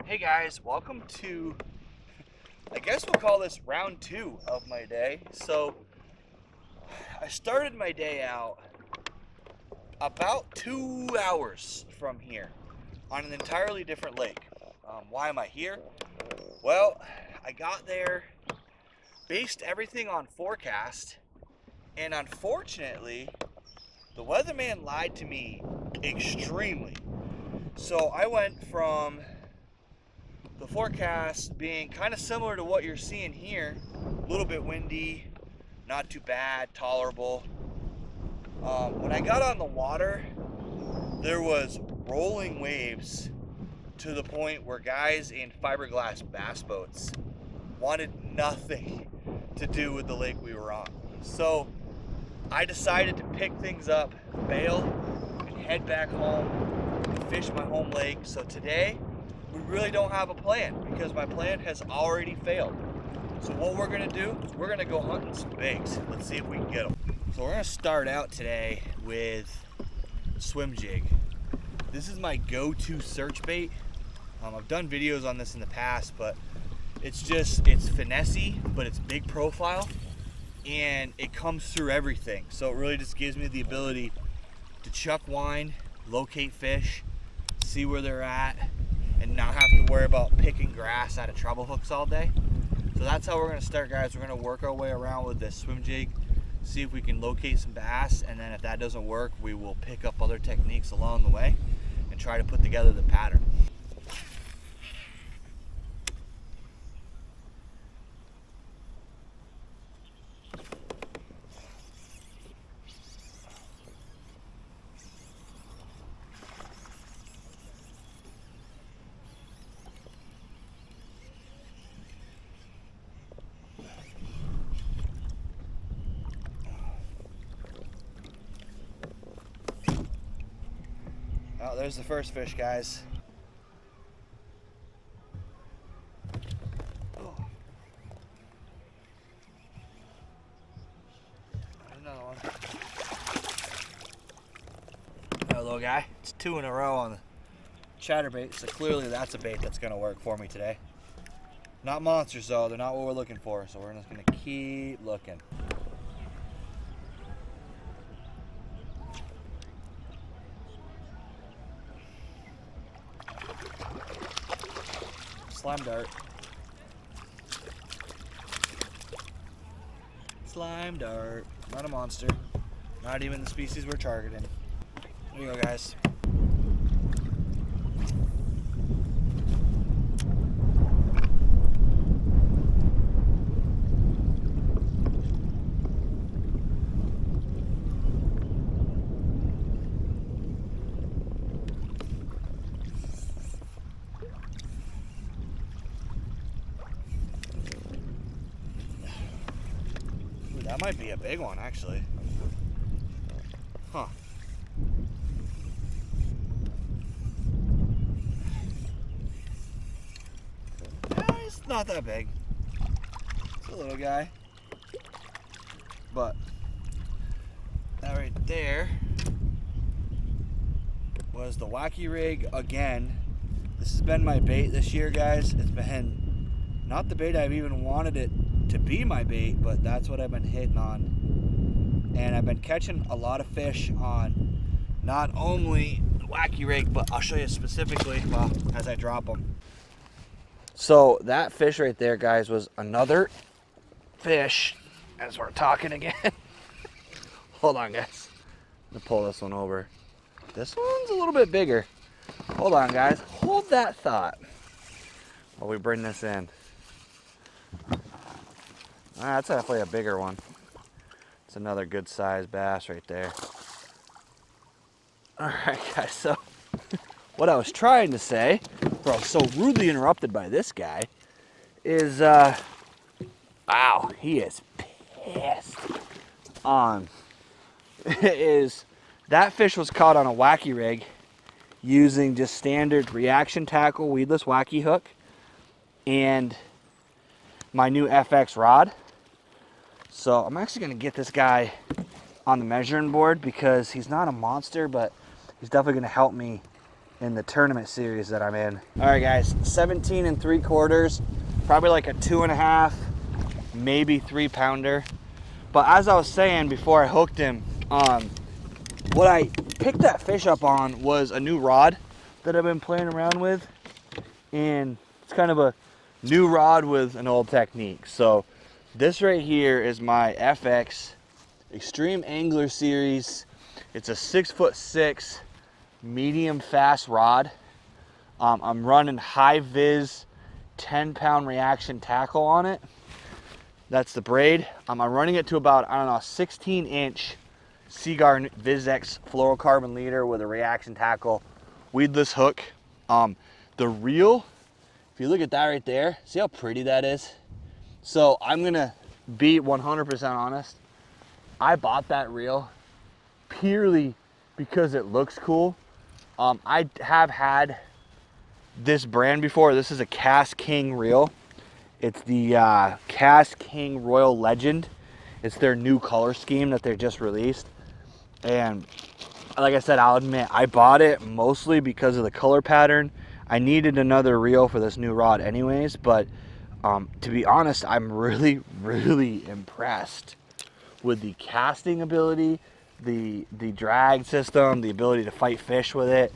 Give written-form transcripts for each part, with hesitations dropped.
Hey guys, welcome to, I guess we'll call this round two of my day. So I started my day out about 2 hours from here on an entirely different lake. Why am I here? Well, I got there, based everything on forecast, and unfortunately, the weatherman lied to me extremely. So I went from the forecast being kind of similar to what you're seeing here, a little bit windy, not too bad, tolerable. When I got on the water, there was rolling waves to the point where guys in fiberglass bass boats wanted nothing to do with the lake we were on. So I decided to pick things up, bail, and head back home and fish my home lake. So today, we really don't have a plan because my plan has already failed. So what we're gonna do is we're gonna go hunting some baits. Let's see if we can get them. So we're gonna start out today with Swimjig. This is my go-to search bait. I've done videos on this in the past, but it's finessey, but it's big profile and it comes through everything. So it really just gives me the ability to chuck wine, locate fish, see where they're at, and not have to worry about picking grass out of treble hooks all day. So that's how we're gonna start, guys. We're gonna work our way around with this swim jig, see if we can locate some bass, and then if that doesn't work, we will pick up other techniques along the way and try to put together the pattern. Oh, there's the first fish, guys. Oh. Another one. Another little guy. It's 2 in a row on the chatterbait, so clearly that's a bait that's gonna work for me today. Not monsters though, they're not what we're looking for, so we're just gonna keep looking. Slime dart. Slime dart. Not a monster. Not even the species we're targeting. Here you go, guys. That might be a big one, actually. Huh. It's not that big. It's a little guy. But that right there was the wacky rig again. This has been my bait this year, guys. It's been not the bait I've even wanted it to be my bait, but that's what I've been hitting on. And I've been catching a lot of fish on not only the wacky rig, but I'll show you specifically as I drop them. So that fish right there, guys, was another fish as we're talking again. Hold on, guys. I'm gonna pull this one over. This one's a little bit bigger. Hold on, guys. Hold that thought while we bring this in. That's definitely a bigger one. It's another good sized bass right there. All right, guys, so what I was trying to say, before I was so rudely interrupted by this guy, is, wow, he is pissed on, is that fish was caught on a wacky rig using just standard reaction tackle weedless wacky hook and my new FX rod. So I'm actually gonna get this guy on the measuring board because he's not a monster, but he's definitely gonna help me in the tournament series that I'm in. All right, guys, 17 3/4, probably like a 2.5, maybe 3-pounder. But as I was saying before I hooked him, what I picked that fish up on was a new rod that I've been playing around with, and it's kind of a new rod with an old technique. So this right here is my FX Extreme Angler Series. It's a 6'6" medium fast rod. I'm running Hi-Vis 10-pound reaction tackle on it. That's the braid. I'm running it to about, I don't know, 16-inch Seaguar VizX fluorocarbon leader with a reaction tackle weedless hook. The reel, if you look at that right there, see how pretty that is? So I'm gonna be 100% honest. I bought that reel purely because it looks cool. I have had this brand before. This is a Cast King reel. It's the Cast King Royal Legend. It's their new color scheme that they just released. And like I said, I'll admit, I bought it mostly because of the color pattern. I needed another reel for this new rod anyways, but to be honest, I'm really, really impressed with the casting ability, the drag system, the ability to fight fish with it.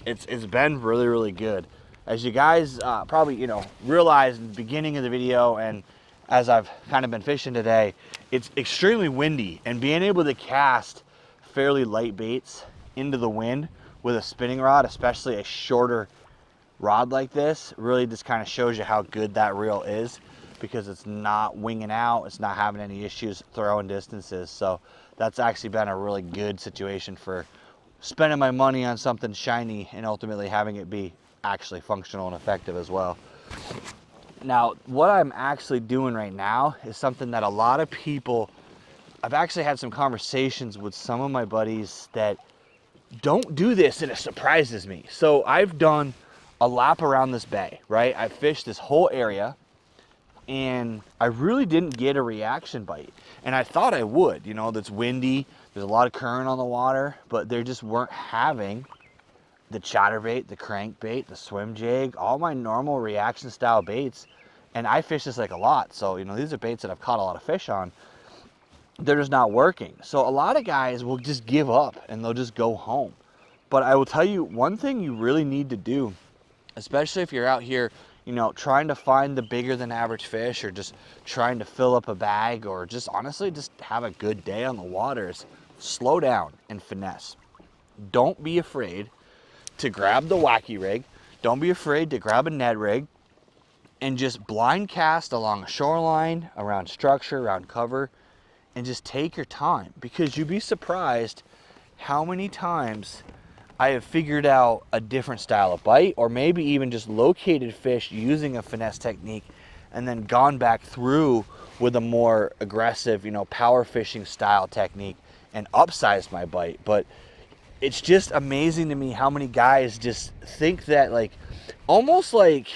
It's been really, really good. As you guys probably realized in the beginning of the video, and as I've kind of been fishing today, it's extremely windy, and being able to cast fairly light baits into the wind with a spinning rod, especially a shorter rod like this, really just kind of shows you how good that reel is, because it's not winging out, it's not having any issues throwing distances. So that's actually been a really good situation for spending my money on something shiny and ultimately having it be actually functional and effective as well. Now, what I'm actually doing right now is something that a lot of people, I've actually had some conversations with some of my buddies that don't do this, and it surprises me. So I've done a lap around this bay, right? I fished this whole area, and I really didn't get a reaction bite. And I thought I would. That's windy, there's a lot of current on the water, but they just weren't having the chatterbait, the crankbait, the swim jig, all my normal reaction style baits. And I fish this like a lot, so these are baits that I've caught a lot of fish on. They're just not working. So a lot of guys will just give up and they'll just go home. But I will tell you one thing you really need to do, especially if you're out here, trying to find the bigger than average fish, or just trying to fill up a bag, or just honestly just have a good day on the waters. Slow down and finesse. Don't be afraid to grab the wacky rig. Don't be afraid to grab a Ned rig and just blind cast along a shoreline, around structure, around cover, and just take your time, because you'd be surprised how many times I have figured out a different style of bite, or maybe even just located fish using a finesse technique and then gone back through with a more aggressive, power fishing style technique and upsized my bite. But it's just amazing to me how many guys just think that, almost like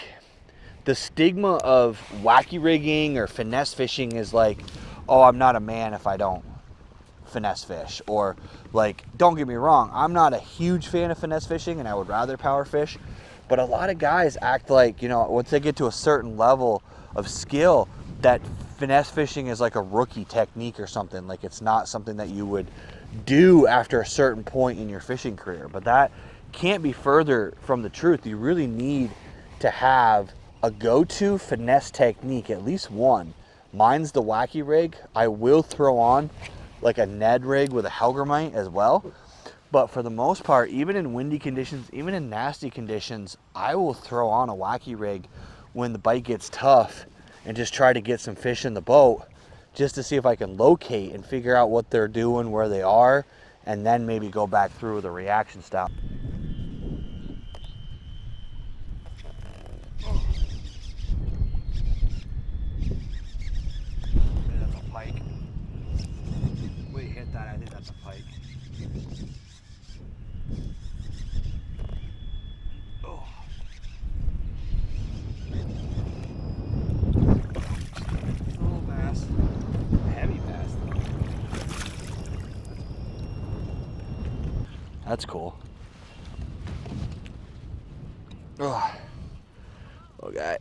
the stigma of wacky rigging or finesse fishing is like, oh, I'm not a man if I don't finesse fish. Or don't get me wrong, I'm not a huge fan of finesse fishing and I would rather power fish, but a lot of guys act like, once they get to a certain level of skill, that finesse fishing is like a rookie technique or something. Like it's not something that you would do after a certain point in your fishing career. But that can't be further from the truth. You really need to have a go-to finesse technique, at least one. Mine's the wacky rig. I will throw on like a Ned rig with a Helgermite as well. But for the most part, even in windy conditions, even in nasty conditions, I will throw on a wacky rig when the bite gets tough and just try to get some fish in the boat, just to see if I can locate and figure out what they're doing, where they are, and then maybe go back through with a reaction style. That's a pike. We hit that, I think that's a pike. Oh. Little bass. Heavy bass though. That's cool. Oh, okay.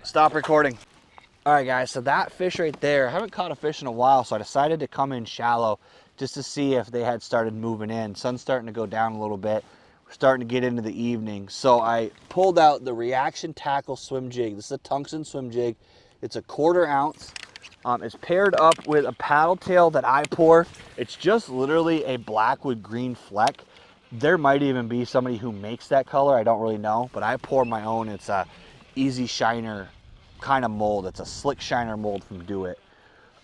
Stop recording. All right, guys, so that fish right there, I haven't caught a fish in a while, so I decided to come in shallow just to see if they had started moving in. Sun's starting to go down a little bit. We're starting to get into the evening. So I pulled out the Reaction Tackle Swim Jig. This is a Tungsten Swim Jig. It's a 1/4 ounce. It's paired up with a paddle tail that I pour. It's just literally a black with green fleck. There might even be somebody who makes that color. I don't really know, but I pour my own. It's a Easy Shiner kind of mold. It's a slick shiner mold from Do It.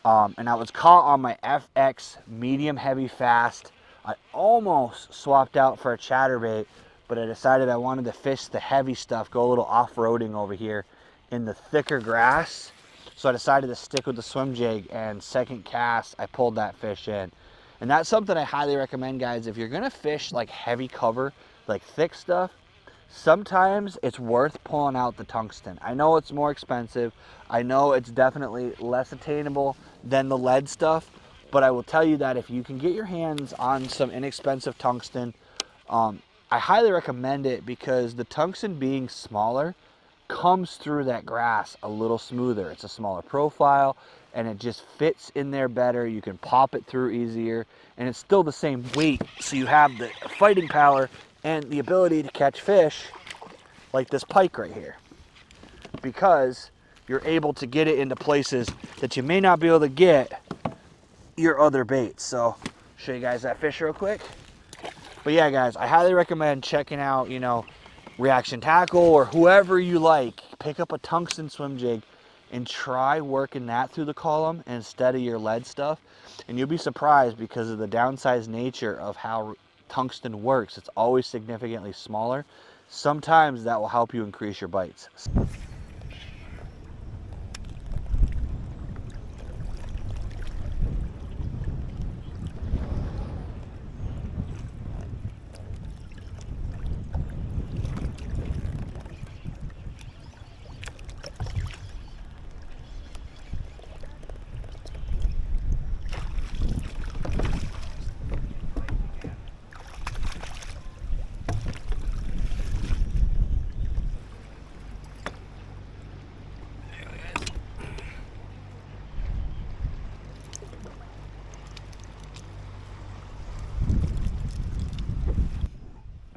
And I was caught on my FX medium heavy fast. I almost swapped out for a chatterbait, but I decided I wanted to fish the heavy stuff, go a little off-roading over here in the thicker grass. So I decided to stick with the swim jig, and second cast, I pulled that fish in. And that's something I highly recommend, guys. If you're gonna fish like heavy cover, like thick stuff, sometimes it's worth pulling out the tungsten. I know it's more expensive. I know it's definitely less attainable than the lead stuff, but I will tell you that if you can get your hands on some inexpensive tungsten, I highly recommend it, because the tungsten being smaller comes through that grass a little smoother. It's a smaller profile and it just fits in there better. You can pop it through easier, and it's still the same weight, so you have the fighting power and the ability to catch fish like this pike right here, because you're able to get it into places that you may not be able to get your other baits. So show you guys that fish real quick. But yeah, guys, I highly recommend checking out, you know, Reaction Tackle or whoever you like. Pick up a tungsten swim jig and try working that through the column instead of your lead stuff, and you'll be surprised because of the downsized nature of how tungsten works. It's always significantly smaller. Sometimes that will help you increase your bites.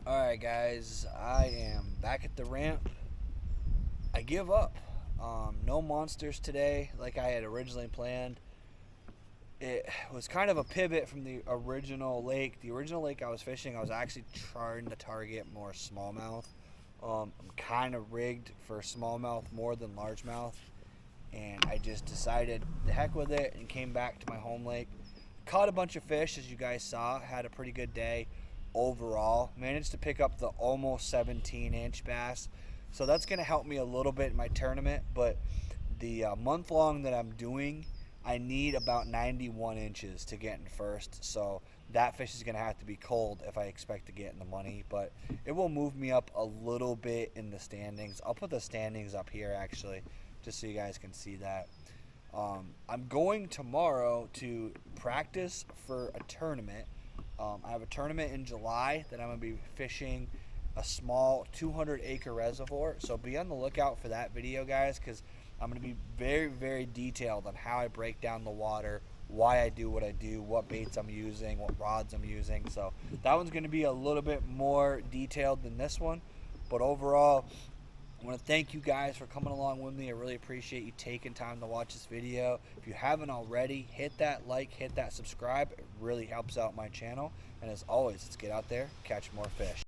Alright guys, I am back at the ramp. I give up. No monsters today like I had originally planned. It was kind of a pivot from the original lake. The original lake I was fishing, I was actually trying to target more smallmouth. I'm kind of rigged for smallmouth more than largemouth, and I just decided the heck with it and came back to my home lake. Caught a bunch of fish, as you guys saw. Had a pretty good day overall. Managed to pick up the almost 17-inch bass, so that's going to help me a little bit in my tournament. But the month long that I'm doing, I need about 91 inches to get in first, so that fish is going to have to be cold if I expect to get in the money. But it will move me up a little bit in the standings. I'll put the standings up here actually, just so you guys can see that. I'm going tomorrow to practice for a tournament. I have a tournament in July that I'm going to be fishing a small 200-acre reservoir, so be on the lookout for that video, guys, because I'm going to be very, very detailed on how I break down the water, why I do what I do, what baits I'm using, what rods I'm using. So that one's going to be a little bit more detailed than this one, but overall, I want to thank you guys for coming along with me. I really appreciate you taking time to watch this video. If you haven't already, hit that like, hit that subscribe. It really helps out my channel. And as always, let's get out there, catch more fish.